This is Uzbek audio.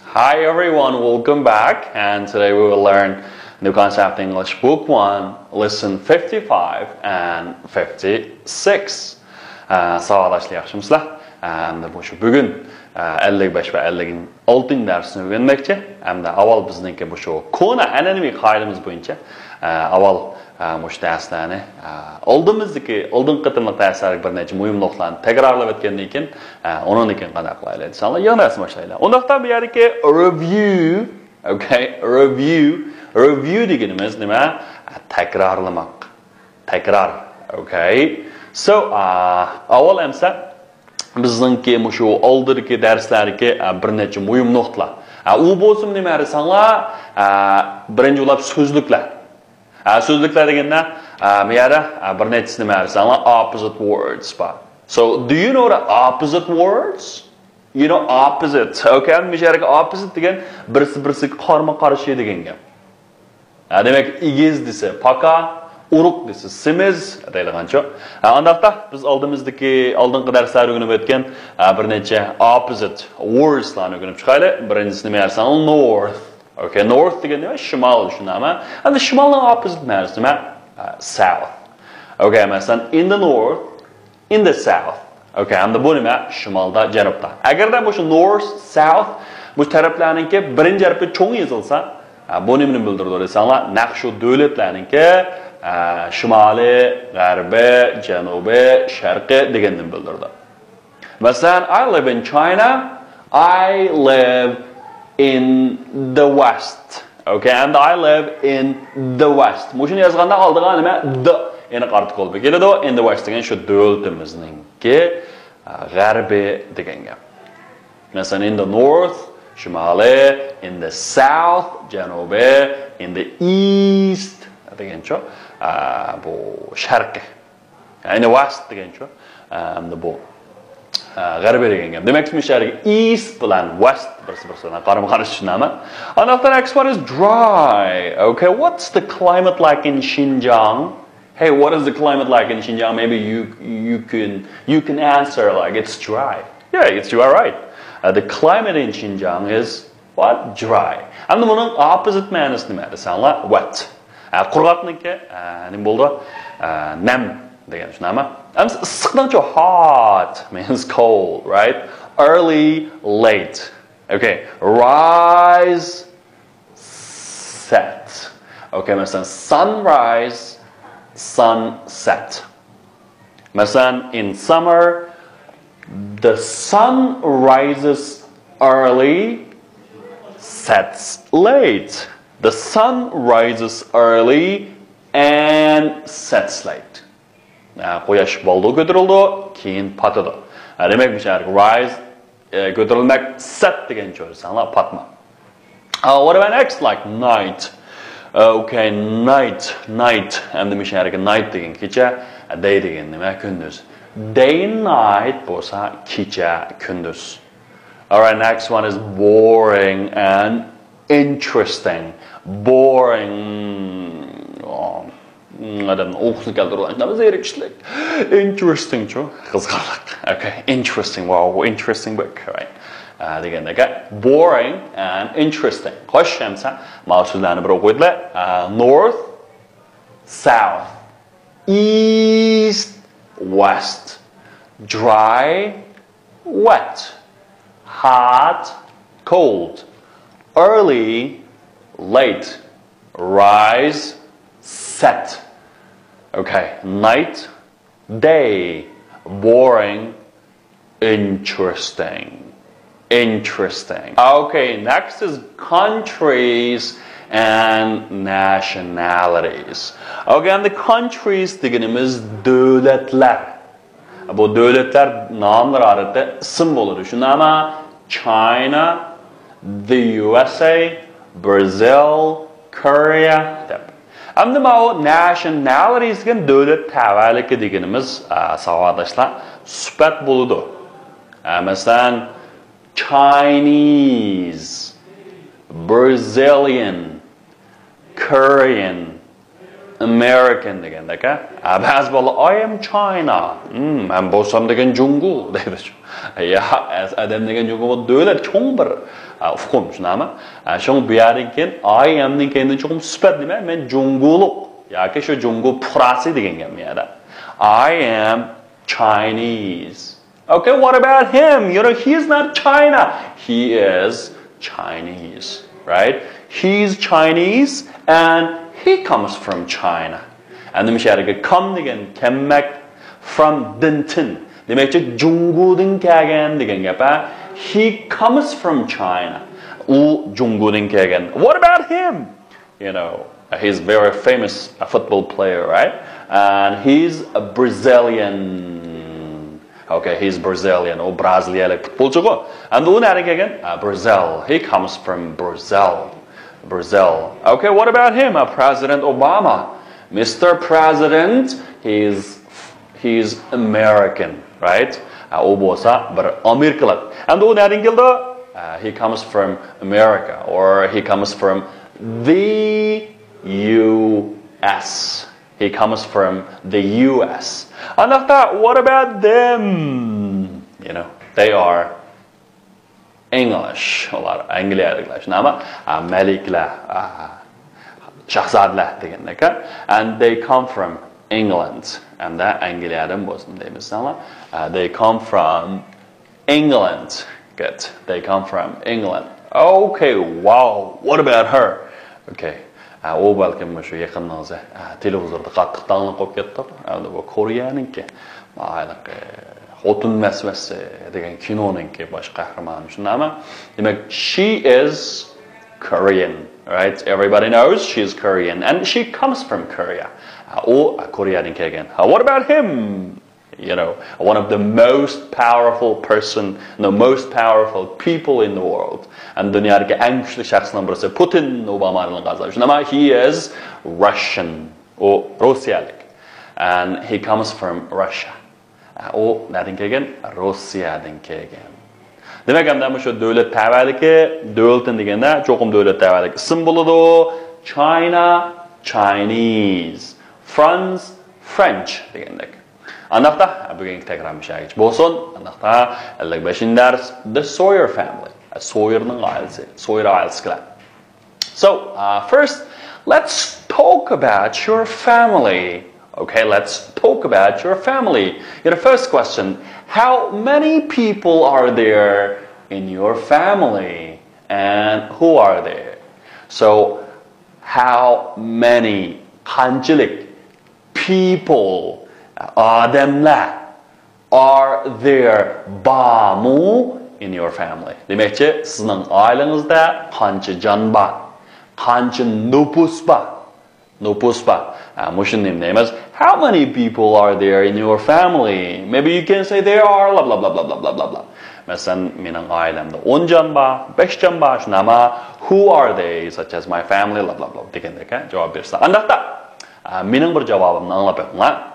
Hi everyone, welcome back, and today we will learn New Concept English Book 1, Lesson 55 and 56. Sağolashlar, yaxshimisizlar? Bu shu bugun 55 va 56 darsni o'rganmoqchi. Hamda avval bizningki bu shu kona an'anaviy qoidamiz bo'yicha avval mush darslarni oldimizdagi oldingi qitimliq darslarga bir necha muhim nuqtalarni takrorlab o'tgandan keyin undan keyin qanday qilaylik desanlar yana darsni boshlaylik. Undaqdan bu yerdagi review, okay, review deganimiz nima? Takrorlamak. Takror, okay? So, avval hamsa bizningki shu oldingi darslarga bir necha muhim nuqtalar. U bo'lsin nima desanlar, birinchi bo'lib so'zliklar. So'zliklar deganda bu yerda bir nechasi nima desanlar, opposite words bor. So, do you know the opposite words? You know opposite. Okay, bu yerda opposite degan birisi-birisiga qarama-qarshi degan gap. Demak, igiz desa paka, uruq desa simiz deyilgancha. Andaqda biz oldingi darslarda o'rganib o'tgan bir necha opposite wordslarni o'rganib chiqaylik. Birinchisi nima desanlar, north. Okay, north degan nima? Shimol shunami? Endi shimolning opposite ma'nosi nima? South. Okay, masalan, in the north, in the south. Okay, endi bu nima? Shimolda, janubda. Agarda bu north, south bu taraflarningki birinchi harfi cho'ng yozilsa, bu nimani bildiradi desanlar, naqshu davlatlarningki shimoli, g'arbi, janubi, sharqi deganni bildiradi. Masalan, I live in China. I live in the west. Okay, and I live in the west. Mushuni yozganda oldiga nima? The eni qartiqol keladi. In the west degan shu davlatimizning g'arbi degan gap. Masalan, in the north, shimoli, in the south, janubi, in the east degancha bu sharqi. In the west degancha bu g'arbiy degan gap. Demak, misharga east bilan west birisi-birisidan qarama-qarshi tushunami? And after next one is dry. Okay, what's the climate like in Xinjiang? Hey, what is the climate like in Xinjiang? Maybe you can answer like it's dry. Yeah, you are right. The climate in Xinjiang is what? Dry. And the opposite ma'nosi nima desanlar? Wet. Qurg'oqniki nima bo'ldi? Nam degan tushunami? Issiqdan hot means cold, right? Early, late. Okay, rise, set. Okay, masalan, sunrise, sunset. Masalan, in summer, the sun rises early, sets late. The sun rises early and sets late. Quyosh boldi ko'tarildi, keyin patadi. Demak, bu yerga rise ko'tarilmak, set degan so'zlar patma. What about next, like night? Okay, night. Endi bu yerga night degan kecha, day degan nima? Kunduz. Day night bo'lsa kecha kunduz. All right, next one is boring and interesting. Boring. Adam o'qishni keltiradi. Zerikishlik. Interesting chu, qiziqarli. Okay, interesting. Wow, interesting book, right? Degandagi boring and interesting. Xo'sh, hamsa mavzularni bir o'qiydilar. North, south, east, west. Dry, wet. Hot, cold. Early, late. Rise, set. Okay, night, day, boring, interesting. Okay, next is countries and nationalities. Okay, and the countries deganimiz davlatlar. Bu davlatlar nomlar orasida ism bo'ladi. Shunami? China, the USA, Brazil, Korea deb. Endi bu nationalities degan davlat tavalligi deganimiz savodashlar sifat bo'ladi. Masalan, Chinese, Brazilian, Korean, American degandek. Ba'zi bolalar I am China. Men bo'lsam degan Jungu deydi. Ya, adam degan Jungu davlat cho'ng bir uqum, shunami? Shung bu yerdan keyin I am ning keyin cho'qim sifat nima? Men Junguluq yoki shu Jungu puhrasi degan gap miyada. I am Chinese. Okay, what about him? You know, he's not China. He is Chinese, right? He's Chinese and he comes from China. And the mishariga come degan kelmak from dintin. Demekçi Jungudin kelgan degan gap. He comes from China. U Jungudin kelgan. What about him? You know, he's very famous football player, right? And he's a Brazilian. Okay, he's Brazilian or Brazilian football. And the one again, Brazil. He comes from Brazil. Brazil. Okay, what about him? President Obama. Mr. President, he's American, right? Obosa, but American. And the one he comes from America or he comes from the US. He comes from the US. And I thought, what about them? You know, they are English. A lot of English. Nama Malikla, Shahzadla, and they come from England. And that Angliadam wasn't name is they come from England. Good. They come from England. Okay, wow. What about her? Okay. O balkim shu yaqiningizda televizorda qattiq tanlab qolib ketdi. Bu Koreyaniki. Mayliq Xotin masvasi degan kinoninki bosh qahramoni shunami? Demak, she is Korean, right? Everybody knows she's Korean and she comes from Korea. O Koreyadan kelgan. What about him? You know, one of the most powerful people in the world. And dunyodagi eng kuchli shaxslardan birisi Putin Obamaning qazovi. Shunami, he is Russian or Rossiyalik. And he comes from Russia. O nadan kelgan? Rossiyadan kelgan. Demak, ham shu davlat tavadiki, davlatdan deganda cho'qim davlat tavadiki ism bo'ladi. China, Chinese, France, French degandek. Anaqda bugungi takrorlashgich bo'lsin. Anaqda 55-dars The Sawyer family. Sawyer'ning ailasi, Sawyer ailasi. So, first, let's talk about your family. Okay, let's talk about your family. Your first question, how many people are there in your family? And who are there? So, how many qanchalik people adamlar are there bamu in your family? Demakchi, sizning oilangizda qancha jon bor, qancha nupus bor? Nupus bor. Mushunday deymiz. How many people are there in your family? Maybe you can say there are blah blah blah blah blah blah blah. Masalan, mening oilamda 10 jon bor, 5 jon bor, shunama. Who are they? Such as my family blah blah blah degandek javob bersa. Andaqda mening bir javobimni anglab